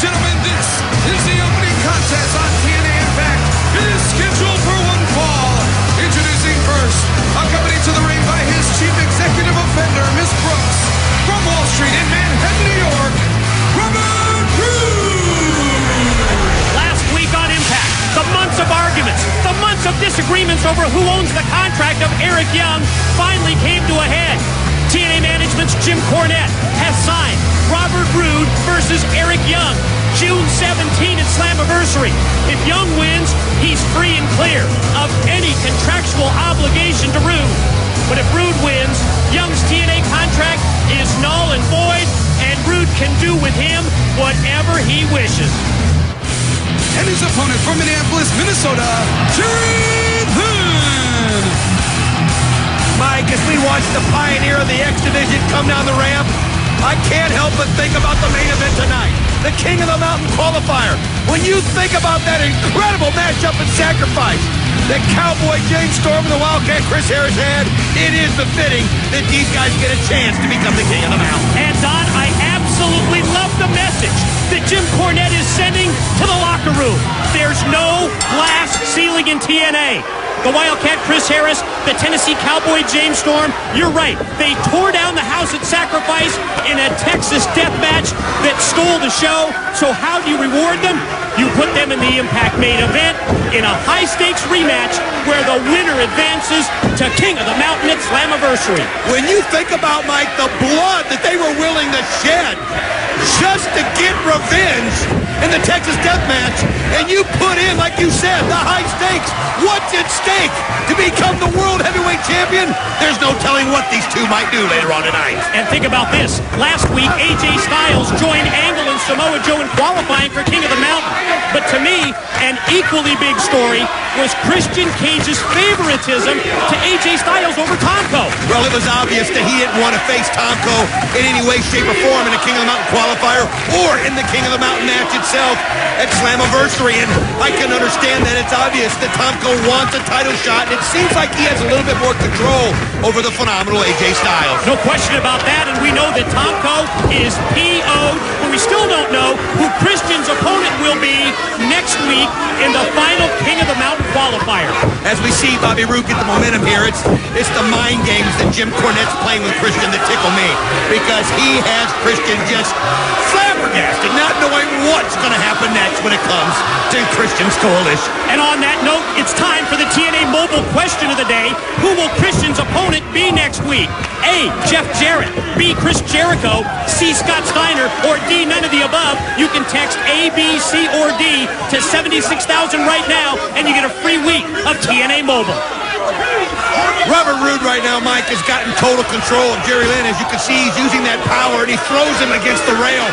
gentlemen, this is the opening contest on TNA Impact. It is scheduled for one fall. Introducing first, accompanied to the ring by his chief executive offender, Miss Brooks, from Wall Street in Manhattan, New York, Roode. Last week on Impact, the months of arguments, the months of disagreements over who owns the contract of Eric Young finally came to a head. TNA Management's Jim Cornette has signed Robert Roode versus Eric Young, June 17 at Slammiversary. If Young wins, he's free and clear of any contractual obligation to Roode. But if Roode wins, Young's TNA contract is null and void, and Roode can do with him whatever he wishes. And his opponent from Minneapolis, Minnesota, Lynn. Mike, as we watch the pioneer of the X Division come down the ramp, I can't help but think about the main event tonight, the King of the Mountain qualifier. When you think about that incredible matchup and sacrifice that Cowboy James Storm and the Wildcat Chris Harris had, it is befitting that these guys get a chance to become the King of the Mountain. And Don, I absolutely love the message that Jim Cornette is sending to the locker room. There's no glass ceiling in TNA. The Wildcat Chris Harris, the Tennessee Cowboy James Storm, you're right. They tore down the house at Sacrifice in a Texas death match that stole the show. So how do you reward them? You put them in the Impact main event in a high-stakes rematch where the winner advances to King of the Mountain at Slammiversary. When you think about, Mike, the blood that they were willing to shed just to get revenge in the Texas death match, and you put in, like you said, the high stakes. What's at stake? To become the World Heavyweight Champion? There's no telling what these two might do later on tonight. And think about this. Last week, AJ Styles joined Angle and Samoa Joe in qualifying for King of the Mountain. But to me, an equally big story was Christian Cage's favoritism to AJ Styles over Tomko. Well, it was obvious that he didn't want to face Tomko in any way, shape, or form in a King of the Mountain qualifier or in the King of the Mountain match itself at Slammiversary. And I can understand that it's obvious that Tomko wants a title shot, and it seems like he has a little bit more control over the phenomenal AJ Styles. No question about that, and we know that Tomko is PO'd, but we still don't know who Christian's opponent will be next week in the final King of the Mountain qualifier. As we see Bobby Roode get the momentum here, it's the mind games that Jim Cornette's playing with Christian that tickle me, because he has Christian just flabbergasted, not knowing what's going to happen next when it comes to Christian's coalition. And on that note, it's time for the TNA Mobile question of the day. Who will Christian's opponent be next week? A, Jeff Jarrett. B, Chris Jericho. C, Scott Steiner. Or D, none of the above. You can text A, B, C, or D to 76,000 right now, and you get a free week of TNA Mobile. Robert Roode right now, Mike, has gotten total control of Jerry Lynn. As you can see, he's using that power, and he throws him against the rail.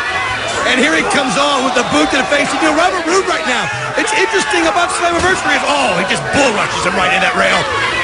And here he comes on with the boot to the face. You know, Robert Roode right now, it's interesting about Slammiversary is, he just bull rushes him right in that rail.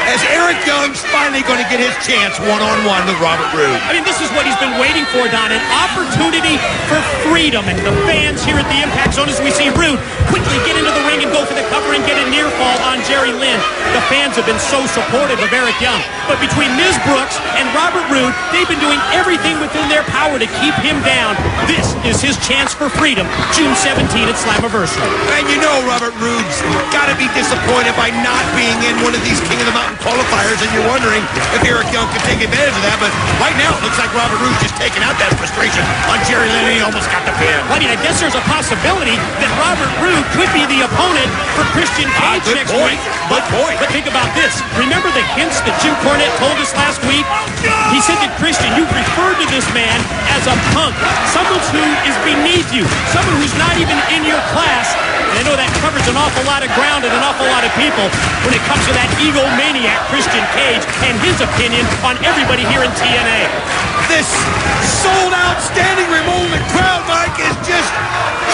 As Eric Young's finally going to get his chance one-on-one with Robert Roode. I mean, this is what he's been waiting for, Don, an opportunity for freedom. And the fans here at the Impact Zone, as we see Roode quickly get into the ring and go for the cover and get a near fall on Jerry Lynn. The fans have been so supportive of Eric Young. But between Ms. Brooks and Robert Roode, they've been doing everything within their power to keep him down. This is his chance for freedom, June 17 at Slammiversary. And you know Robert Roode's got to be disappointed by not being in one of these King of the Mountain qualifiers, and you're wondering if Eric Young can take advantage of that. But right now, it looks like Robert Roode's just taking out that frustration on Jerry Lynn, and he almost got the pin. Well, I guess there's a possibility that Robert Roode could be the opponent for Christian Cage next week. Good point. But think about this. Remember the hints that Jim Cornette told us last week? He said that, Christian, you referred to this man as a punk, someone who is beneath you, someone who's not even in your class. And I know that covers an awful lot of ground and an awful lot of people when it comes to that egomaniac Christian Cage and his opinion on everybody here in TNA. This sold-out standing room only crowd, Mike, is just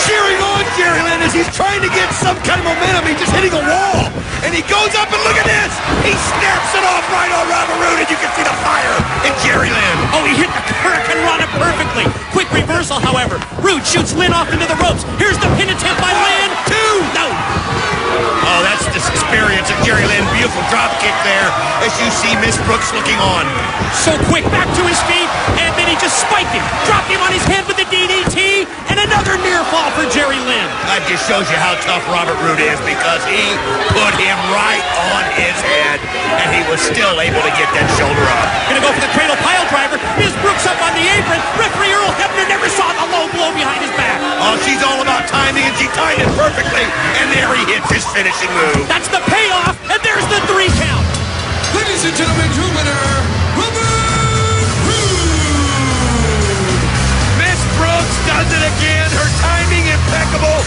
cheering on Jerry Lynn as he's trying to get some kind of momentum. He's just hitting a wall. And he goes up, and look at this. He snaps it off right on Robert Roode, and you can see the fire in Jerry Lynn. Oh, he hit the Hurricane Rana perfectly. Quick reversal, however. Roode shoots Lynn off into the ropes. Here's the pin attempt by Lynn. Two. No. Oh, that's this experience of Jerry Lynn. Beautiful drop kick there as you see Miss Brooks looking on. So quick, back to his feet, and then he just spiked him. Dropped him on his head with the DDT, and another near fall for Jerry just shows you how tough Robert Roode is, because he put him right on his head, and he was still able to get that shoulder up. Gonna go for the cradle pile driver. Miz Brooks up on the apron. Referee Earl Hebner never saw the low blow behind his back. Oh, she's all about timing, and she timed it perfectly, and there he hits his finishing move. That's the payoff, and there's the 3 count. Ladies and gentlemen, your winner, Robert Roode. Miss Brooks does it again. Her timing impeccable.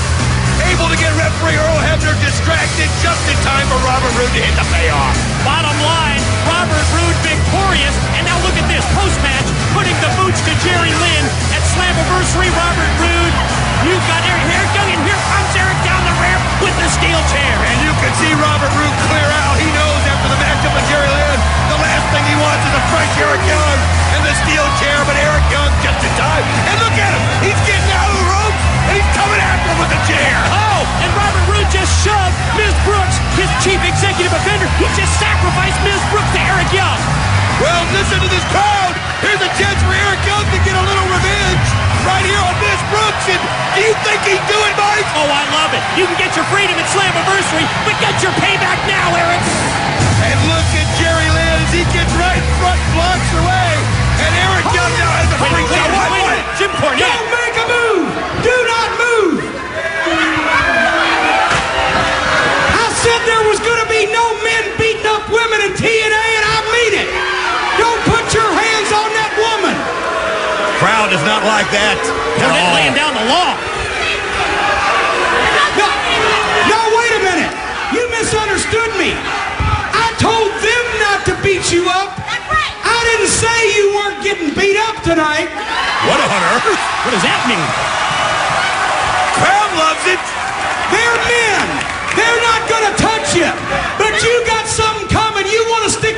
Able to get referee Earl Hebner distracted just in time for Robert Roode to hit the payoff. Bottom line, Robert Roode victorious. And now look at this, post-match, putting the boots to Jerry Lynn at Slammiversary. Robert Roode, you've got Eric Young, and here comes Eric down the ramp with the steel chair. And you can see Robert Roode clear out. He knows after the matchup with Jerry Lynn, the last thing he wants is a fresh Eric Young and the steel chair, but Eric Young just in time. And look at him, he's getting out of the ropes, and he's coming after him with the chair. Oh, and Robert Roode just shoved Miz Brooks, his chief executive offender. He just sacrificed Miz Brooks to Eric Young. Well, listen to this crowd. Here's a chance for Eric Young to get a little revenge right here on Miz Brooks. And do you think he'd do it, Mike? Oh, I love it. You can get your freedom at Slammiversary, but get your payback now, Eric. And look at Jerry Lynn as he gets right in front, blocks away. And Eric Young now has a free shot. What? Jim Cornette. Don't make a move. Do not move. I said there was going to be no men beating up women in TNA, and I mean it. Don't put your hands on that woman. Crowd does not like that at Cornette all. laying down the law. No, wait a minute. You misunderstood me. I told them not to beat you up. I didn't say you weren't getting beat up tonight. What on earth? What does that mean? Crowd loves it. They're men. They're not going to touch you. But you got something coming. You want to stick